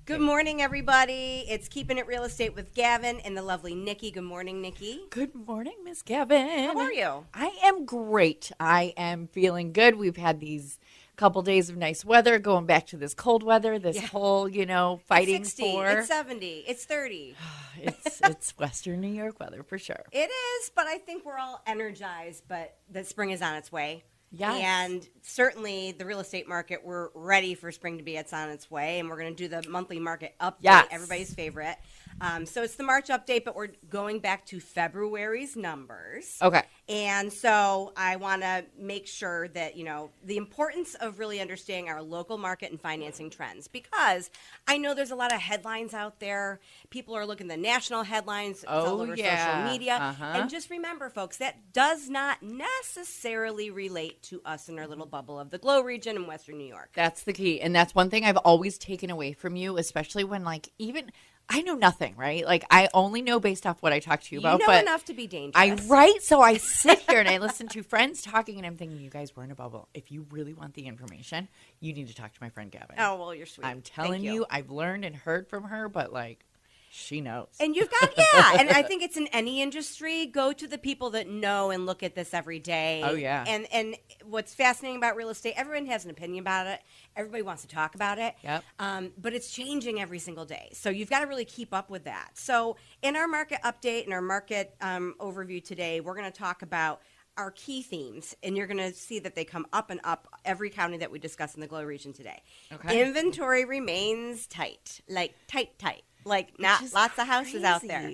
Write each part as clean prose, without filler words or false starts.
Good morning, everybody. It's Keeping It Real Estate with Gavin and the lovely Nici. Good morning, Nici. Good morning, Miss Gavin. How are you? I am great. I am feeling good. We've had these couple days of nice weather, going back to this cold weather, this whole, fighting it's 60, for. It's 70, it's 30. It's Western New York weather for sure. It is, but I think we're all energized, but the spring is on its way. Yes. And certainly the real estate market, we're ready for spring to be on its way, and we're going to do the monthly market update, Yes. everybody's favorite. So it's the March update, but we're going back to February's numbers. Okay. And so I want to make sure that, the importance of really understanding our local market and financing trends, because I know there's a lot of headlines out there. People are looking at the national headlines. It's all over social media. And just remember, folks, that does not necessarily relate to us in our little bubble of the Glow region in Western New York. That's the key. And that's one thing I've always taken away from you, especially when, even I know nothing, right? I only know based off what I talk to you about. You know but enough to be dangerous. So I sit here and I listen to friends talking, and I'm thinking, you guys were in a bubble. If you really want the information, you need to talk to my friend Gavin. Oh, well, you're sweet. I'm telling you, I've learned and heard from her, but she knows. And you've got, and I think it's in any industry, go to the people that know and look at this every day. Oh, yeah. And what's fascinating about real estate, everyone has an opinion about it. Everybody wants to talk about it. Yep. But it's changing every single day. So you've got to really keep up with that. So in our market update and our market overview today, we're going to talk about our key themes, and you're going to see that they come up and up every county that we discuss in the Glow region today. Okay. Inventory remains tight, tight. Not lots of houses out there.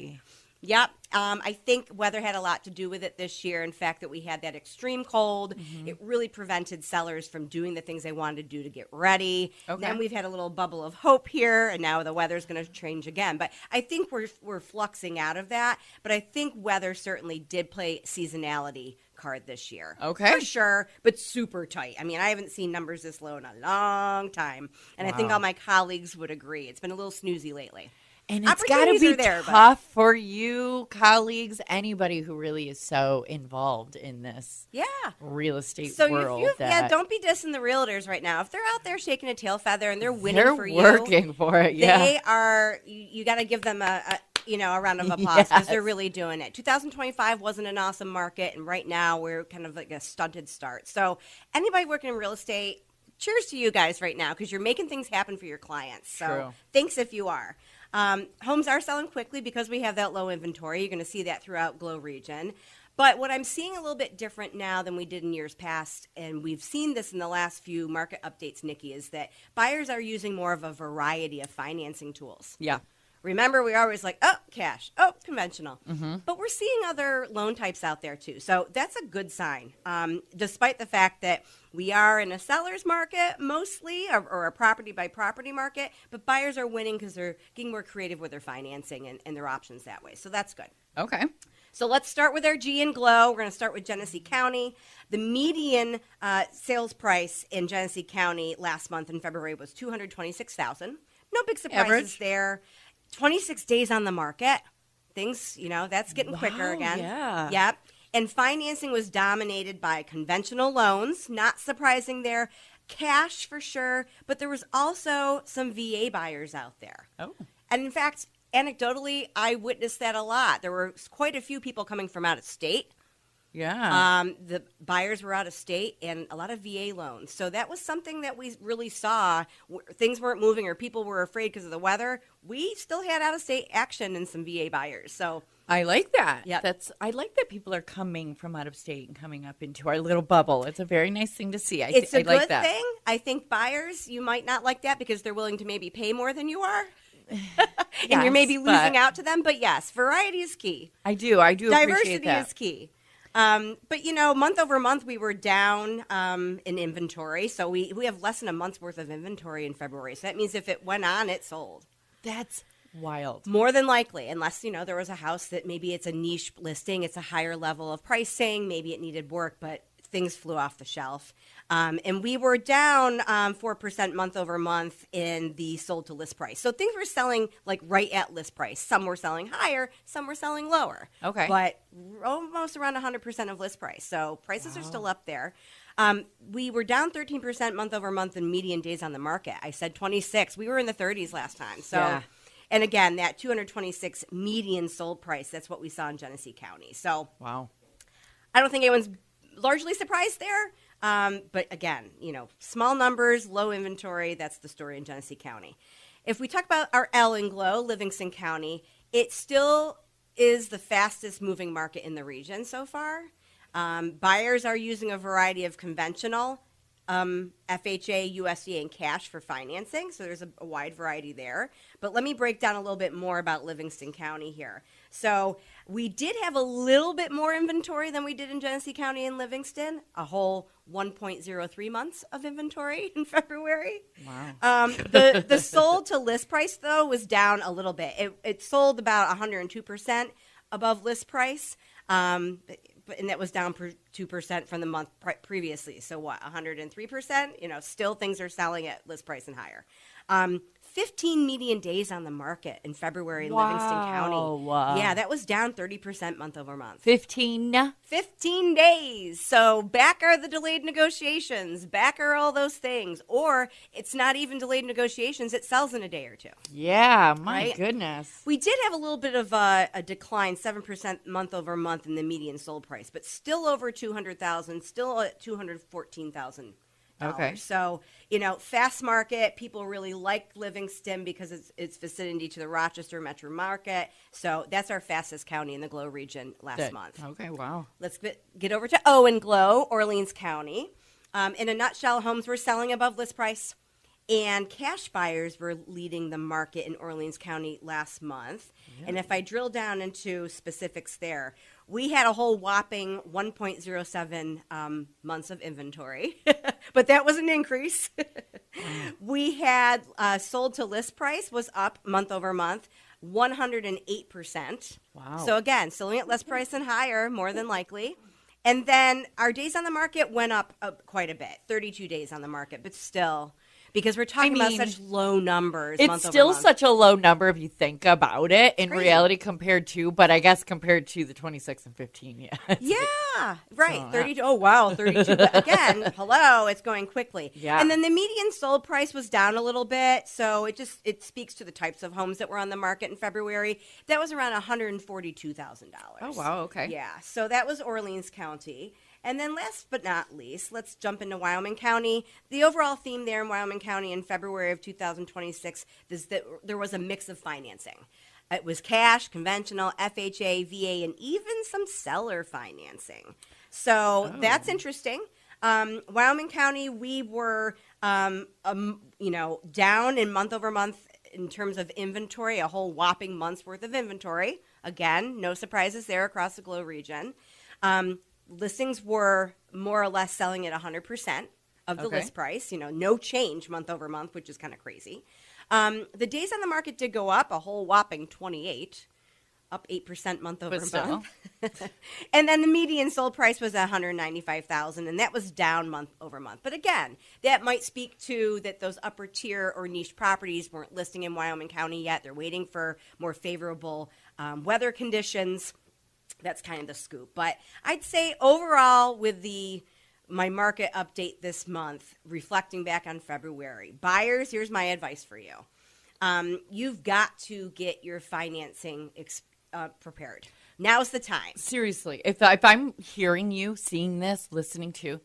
Yep. I think weather had a lot to do with it this year. In fact, that we had that extreme cold. Mm-hmm. It really prevented sellers from doing the things they wanted to do to get ready. Okay. Then we've had a little bubble of hope here, and now the weather's going to change again. But I think we're fluxing out of that. But I think weather certainly did play seasonality card this year. Okay. For sure, but super tight. I mean, I haven't seen numbers this low in a long time. And I think all my colleagues would agree. It's been a little snoozy lately. And it's got to be tough for you, colleagues, anybody who really is so involved in this real estate world. Don't be dissing the realtors right now. If they're out there shaking a tail feather and they're winning for you. They're working for it, They are, you got to give them a round of applause because they're really doing it. 2025 wasn't an awesome market, and right now we're kind of like a stunted start. So anybody working in real estate, cheers to you guys right now because you're making things happen for your clients. So thanks if you are. Homes are selling quickly because we have that low inventory. You're going to see that throughout Glow region. But what I'm seeing a little bit different now than we did in years past, and we've seen this in the last few market updates, Nici, is that buyers are using more of a variety of financing tools. Yeah. Remember, we are always cash, conventional. Mm-hmm. But we're seeing other loan types out there, too. So that's a good sign, despite the fact that we are in a seller's market mostly, or a property-by-property market, but buyers are winning because they're getting more creative with their financing and their options that way. So that's good. Okay. So let's start with our G and Glow. We're going to start with Genesee County. The median sales price in Genesee County last month in February was $226,000. No big surprises there. 26 days on the market. Things, that's getting quicker again. Yeah. Yep. And financing was dominated by conventional loans. Not surprising there. Cash for sure. But there was also some VA buyers out there. Oh. And in fact, anecdotally, I witnessed that a lot. There were quite a few people coming from out of state. Yeah. The buyers were out of state and a lot of VA loans. So that was something that we really saw. Things weren't moving or people were afraid because of the weather. We still had out of state action and some VA buyers. So I like that. Yeah. I like that people are coming from out of state and coming up into our little bubble. It's a very nice thing to see. It's a good like thing. I think buyers, you might not like that because they're willing to maybe pay more than you are. And you're maybe losing out to them. But yes, variety is key. I do appreciate that. Diversity is key. But, month over month, we were down in inventory. So we have less than a month's worth of inventory in February. So that means if it went on, it sold. That's wild. More than likely, unless, there was a house that maybe it's a niche listing. It's a higher level of pricing. Maybe it needed work, but things flew off the shelf. And we were down 4% month over month in the sold to list price. So things were selling right at list price. Some were selling higher, some were selling lower. Okay. But almost around 100% of list price. So prices are still up there. We were down 13% month over month in median days on the market. I said 26. We were in the 30s last time. So, yeah. And again, that 226 median sold price, that's what we saw in Genesee County. So, wow. I don't think anyone's largely surprised there. But again, small numbers, low inventory, that's the story in Genesee County. If we talk about our L and Glow, Livingston County, it still is the fastest moving market in the region so far. Buyers are using a variety of conventional FHA, USDA, and cash for financing. So there's a wide variety there. But let me break down a little bit more about Livingston County here. So we did have a little bit more inventory than we did in Genesee County and Livingston, a whole 1.03 months of inventory in February. Wow. The sold to list price, though, was down a little bit. It sold about 102% above list price. And that was down 2% from the month previously. So what, 103%? Still things are selling at list price and higher. 15 median days on the market in February in Livingston County. Yeah, that was down 30% month over month. 15 days. So back are the delayed negotiations. Back are all those things. Or it's not even delayed negotiations. It sells in a day or two. Yeah, my goodness. We did have a little bit of a decline, 7% month over month in the median sold price, but still over 200,000, still at 214,000. Okay. So, fast market, people really like Livingston because it's vicinity to the Rochester metro market. So that's our fastest county in the Glow region last month. Okay, wow. Let's get over to O and Glow, Orleans County. In a nutshell, homes were selling above list price, and cash buyers were leading the market in Orleans County last month. Yeah. And if I drill down into specifics there, we had a whole whopping 1.07 months of inventory, but that was an increase. We had sold to list price was up month over month, 108%. Wow. So again, selling at list price and higher, more than likely. And then our days on the market went up quite a bit, 32 days on the market, but still, because we're talking about such low numbers. It's still such a low number if you think about it in reality compared to the 26 and 15. Yeah. Yeah. Right. So, 32. Oh, wow. 32. But again, hello, it's going quickly. Yeah. And then the median sold price was down a little bit. So it speaks to the types of homes that were on the market in February. That was around $142,000. Oh, wow. Okay. Yeah. So that was Orleans County. And then last but not least, let's jump into Wyoming County. The overall theme there in Wyoming County in February of 2026 is that there was a mix of financing. It was cash, conventional, FHA, VA, and even some seller financing. So that's interesting. Wyoming County, we were, down in month over month in terms of inventory, a whole whopping month's worth of inventory. Again, no surprises there across the Glow region. Listings were more or less selling at 100% of the list price, no change month over month, which is kind of crazy. The days on the market did go up, a whole whopping 28, up 8% month over month. And then the median sold price was $195,000, and that was down month over month. But again, that might speak to that those upper tier or niche properties weren't listing in Wyoming County yet. They're waiting for more favorable weather conditions. That's kind of the scoop. But I'd say overall with my market update this month, reflecting back on February, buyers, here's my advice for you. You've got to get your financing prepared. Now's the time. Seriously, if I'm hearing you, seeing this, listening to,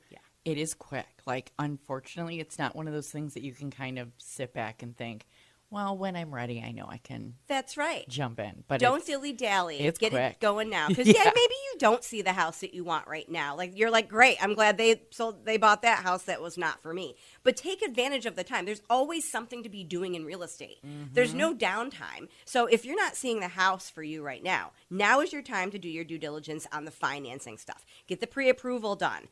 it is quick. Like, unfortunately, it's not one of those things that you can kind of sit back and think, well, when I'm ready, I know I can. That's right. Jump in, but don't dilly-dally. It's Get quick. It going now, because maybe you don't see the house that you want right now. Like you're like, great, I'm glad they bought that house that was not for me. But take advantage of the time. There's always something to be doing in real estate. Mm-hmm. There's no downtime. So if you're not seeing the house for you right now, now is your time to do your due diligence on the financing stuff. Get the pre-approval done.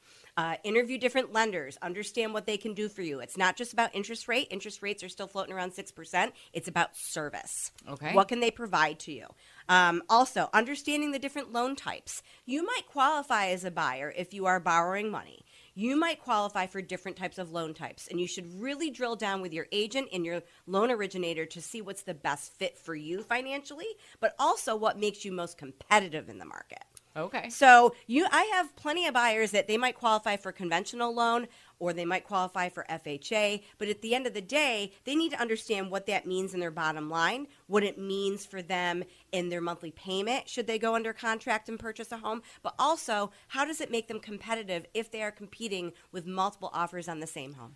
Interview different lenders, understand what they can do for you. It's not just about interest rate. Interest rates are still floating around 6%. It's about service. Okay. What can they provide to you? Also, understanding the different loan types. You might qualify as a buyer if you are borrowing money. You might qualify for different types of loan types, and you should really drill down with your agent and your loan originator to see what's the best fit for you financially, but also what makes you most competitive in the market. Okay. So I have plenty of buyers that they might qualify for conventional loan or they might qualify for FHA, but at the end of the day, they need to understand what that means in their bottom line, what it means for them in their monthly payment should they go under contract and purchase a home, but also how does it make them competitive if they are competing with multiple offers on the same home?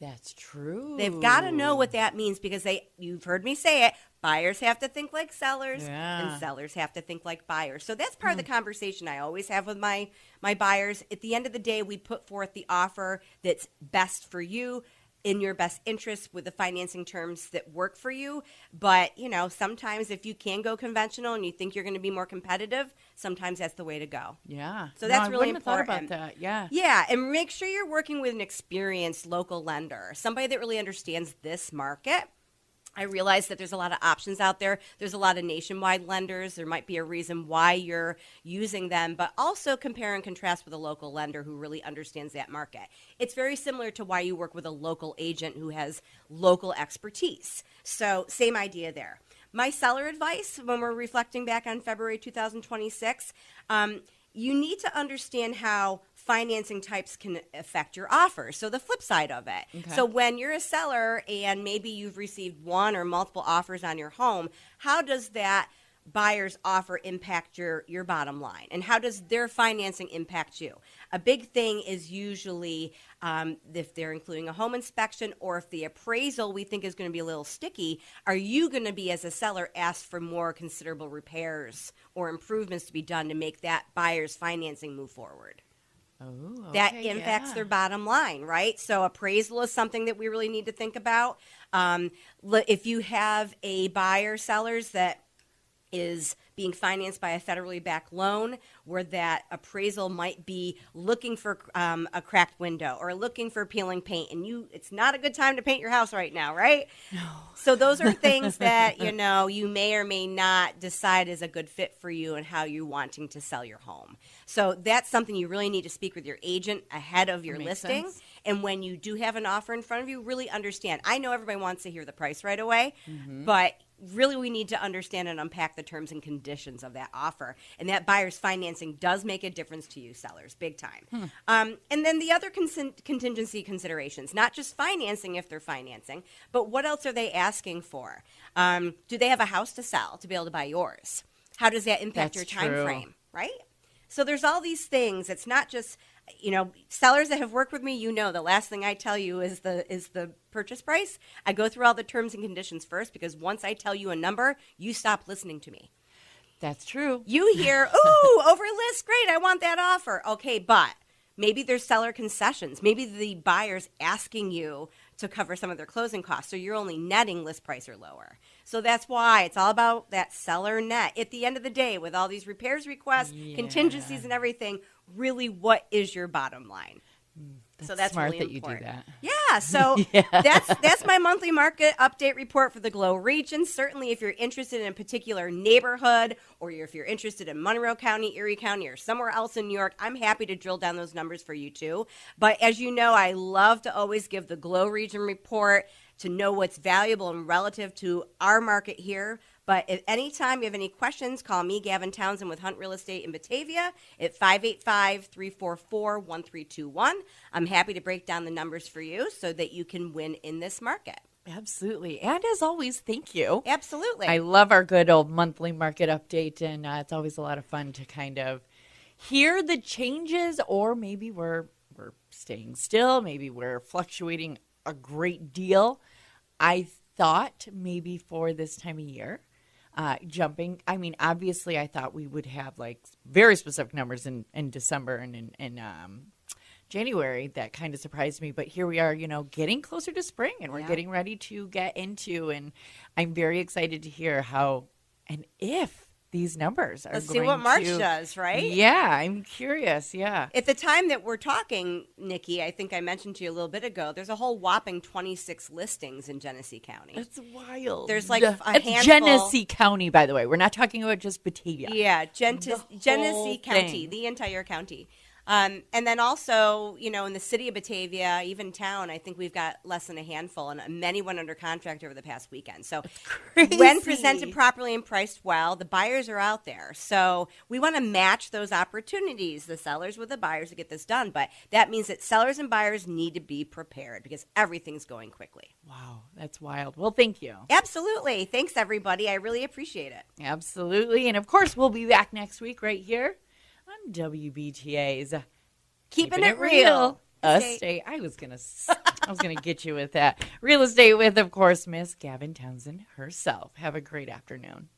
That's true. They've got to know what that means because you've heard me say it, buyers have to think like sellers and sellers have to think like buyers. So that's part of the conversation I always have with my buyers. At the end of the day, we put forth the offer that's best for you, in your best interest with the financing terms that work for you. But, sometimes if you can go conventional and you think you're going to be more competitive, sometimes that's the way to go. Yeah. So that's really important. I wouldn't have thought about that. Yeah. Yeah, and make sure you're working with an experienced local lender, somebody that really understands this market. I realize that there's a lot of options out there. There's a lot of nationwide lenders. There might be a reason why you're using them, but also compare and contrast with a local lender who really understands that market. It's very similar to why you work with a local agent who has local expertise. So same idea there. My seller advice when we're reflecting back on February 2026, you need to understand how financing types can affect your offer. So the flip side of it. Okay. So when you're a seller and maybe you've received one or multiple offers on your home, how does that buyer's offer impact your bottom line? And how does their financing impact you? A big thing is usually if they're including a home inspection or if the appraisal we think is going to be a little sticky, are you going to be, as a seller, asked for more considerable repairs or improvements to be done to make that buyer's financing move forward? Oh, okay, that impacts their bottom line, right? So appraisal is something that we really need to think about. If you have a buyer, sellers that is being financed by a federally backed loan where that appraisal might be looking for a cracked window or looking for peeling paint, and it's not a good time to paint your house right now, right? No. So those are things that, you may or may not decide is a good fit for you and how you're wanting to sell your home. So that's something you really need to speak with your agent ahead of your listing. Sense. And when you do have an offer in front of you, really understand. I know everybody wants to hear the price right away, but really we need to understand and unpack the terms and conditions of that offer. And that buyer's financing does make a difference to you sellers, big time. And then the other contingency considerations, not just financing if they're financing, but what else are they asking for? Do they have a house to sell to be able to buy yours? How does that impact your time frame, right? So there's all these things. It's not just, sellers that have worked with me, the last thing I tell you is the purchase price. I go through all the terms and conditions first because once I tell you a number, you stop listening to me. That's true. You hear, ooh, over list, great, I want that offer. Okay, but maybe there's seller concessions. Maybe the buyer's asking you to cover some of their closing costs, so you're only netting list price or lower. So that's why it's all about that seller net. At the end of the day, with all these repairs requests, contingencies and everything, really what is your bottom line? So that's smart really that important. You do that. Yeah, so that's my monthly market update report for the Glow region. Certainly if you're interested in a particular neighborhood or if you're interested in Monroe County, Erie County, or somewhere else in New York, I'm happy to drill down those numbers for you too. But as you know, I love to always give the Glow region report to know what's valuable and relative to our market here. But if anytime you have any questions, call me, Gavin Townsend with Hunt Real Estate in Batavia at 585-344-1321. I'm happy to break down the numbers for you so that you can win in this market. Absolutely. And as always, thank you. Absolutely. I love our good old monthly market update, and it's always a lot of fun to kind of hear the changes, or maybe we're staying still, maybe we're fluctuating a great deal. I thought maybe for this time of year, obviously I thought we would have like very specific numbers in December and in January. That kind of surprised me, but here we are, getting closer to spring, and we're getting ready to get into, and I'm very excited to hear how and if these numbers are Let's going see what March to, does, right? Yeah, I'm curious, yeah. At the time that we're talking, Nici, I think I mentioned to you a little bit ago, there's a whole whopping 26 listings in Genesee County. That's wild. There's like a handful. Genesee County, by the way. We're not talking about just Batavia. Yeah, Genesee County, thing. the entire county. And then also, in the city of Batavia, even town, I think we've got less than a handful, and many went under contract over the past weekend. So when presented properly and priced well, the buyers are out there. So we want to match those opportunities, the sellers with the buyers, to get this done. But that means that sellers and buyers need to be prepared because everything's going quickly. Wow, that's wild. Well, thank you. Absolutely. Thanks, everybody. I really appreciate it. Absolutely. And of course, we'll be back next week right here on WBTA's Keeping It Real. Estate. I was gonna get you with that. Real estate with, of course, Miss Gavin Townsend herself. Have a great afternoon.